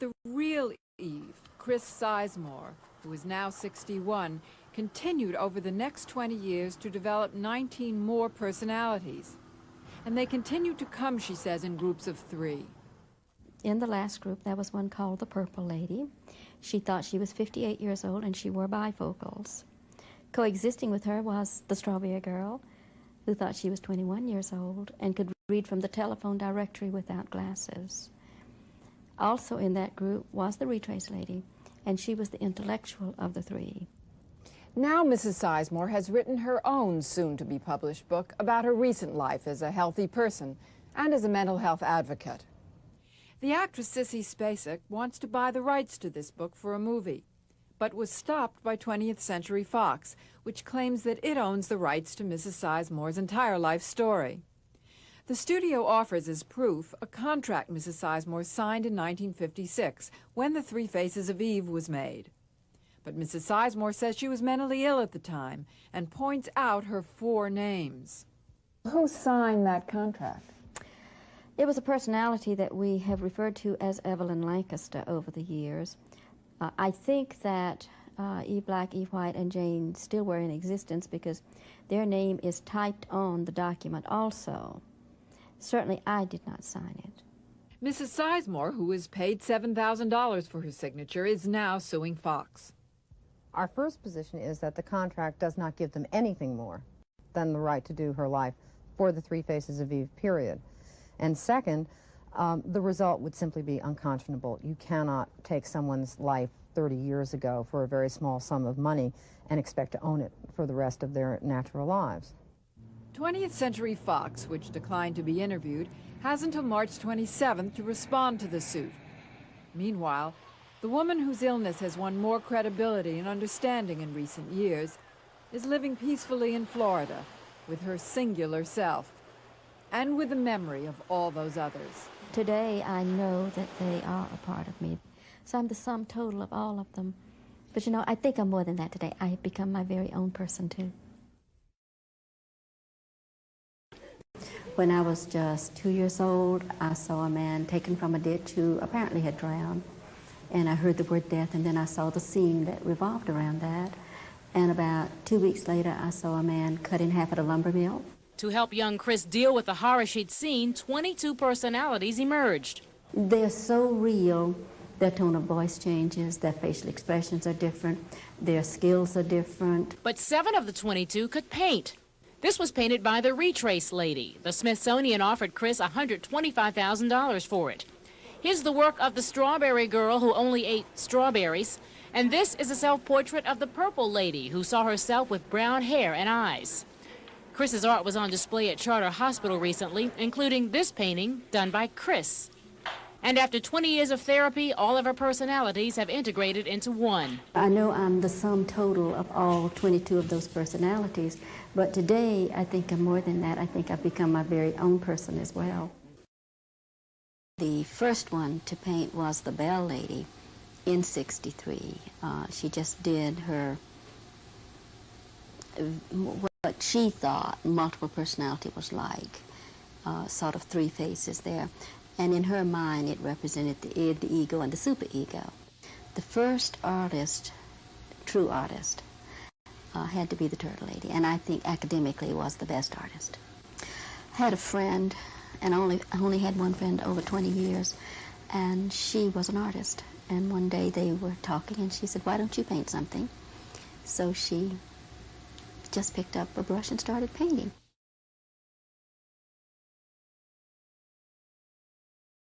The real Eve, Chris Sizemore, who is now 61, continued over the next 20 years to develop 19 more personalities. And they continued to come, she says, in groups of 3. In the last group, there was one called the Purple Lady. She thought she was 58 years old and she wore bifocals. Coexisting with her was the Strawberry Girl, who thought she was 21 years old and could read from the telephone directory without glasses. Also in that group was the Retrace Lady, and she was the intellectual of the 3. Now Mrs. Sizemore has written her own soon-to-be-published book about her recent life as a healthy person and as a mental health advocate. The actress Sissy Spacek wants to buy the rights to this book for a movie, but was stopped by 20th Century Fox, which claims that it owns the rights to Mrs. Sizemore's entire life story. The studio offers as proof a contract Mrs. Sizemore signed in 1956, when The Three Faces of Eve was made. But Mrs. Sizemore says she was mentally ill at the time and points out her 4 names. Who signed that contract? It was a personality that we have referred to as Evelyn Lancaster over the years. I think that Eve Black, Eve White, and Jane still were in existence because their name is typed on the document also. Certainly I did not sign it. Mrs. Sizemore, who was paid $7,000 for her signature, is now suing Fox. Our first position is that the contract does not give them anything more than the right to do her life for the Three Faces of Eve period. And second, the result would simply be unconscionable. You cannot take someone's life 30 years ago for a very small sum of money and expect to own it for the rest of their natural lives. 20th Century Fox, which declined to be interviewed, has until March 27th to respond to the suit. Meanwhile, the woman whose illness has won more credibility and understanding in recent years is living peacefully in Florida with her singular self and with the memory of all those others. Today I know that they are a part of me, so I'm the sum total of all of them. But you know, I think I'm more than that today. I have become my very own person too. When I was just 2 years old, I saw a man taken from a ditch who apparently had drowned. And I heard the word death, and then I saw the scene that revolved around that. And about 2 weeks later, I saw a man cut in half at a lumber mill. To help young Chris deal with the horror she'd seen, 22 personalities emerged. They're so real. Their tone of voice changes, their facial expressions are different, their skills are different. But 7 of the 22 could paint. This was painted by the Retrace Lady. The Smithsonian offered Chris $125,000 for it. Here's the work of the Strawberry Girl who only ate strawberries. And this is a self-portrait of the Purple Lady who saw herself with brown hair and eyes. Chris's art was on display at Charter Hospital recently, including this painting done by Chris. And after 20 years of therapy, all of her personalities have integrated into one. I know I'm the sum total of all 22 of those personalities, but today I think I'm more than that. I think I've become my very own person as well. The first one to paint was the Bell Lady in '63. She just did her, what she thought multiple personality was like, sort of 3 faces there. And in her mind, it represented the id, the ego, and the superego. The first artist, true artist, had to be the Turtle Lady, and I think academically was the best artist. Had a friend, and I only had one friend over 20 years, and she was an artist. And one day they were talking, and she said, "Why don't you paint something?" So she just picked up a brush and started painting.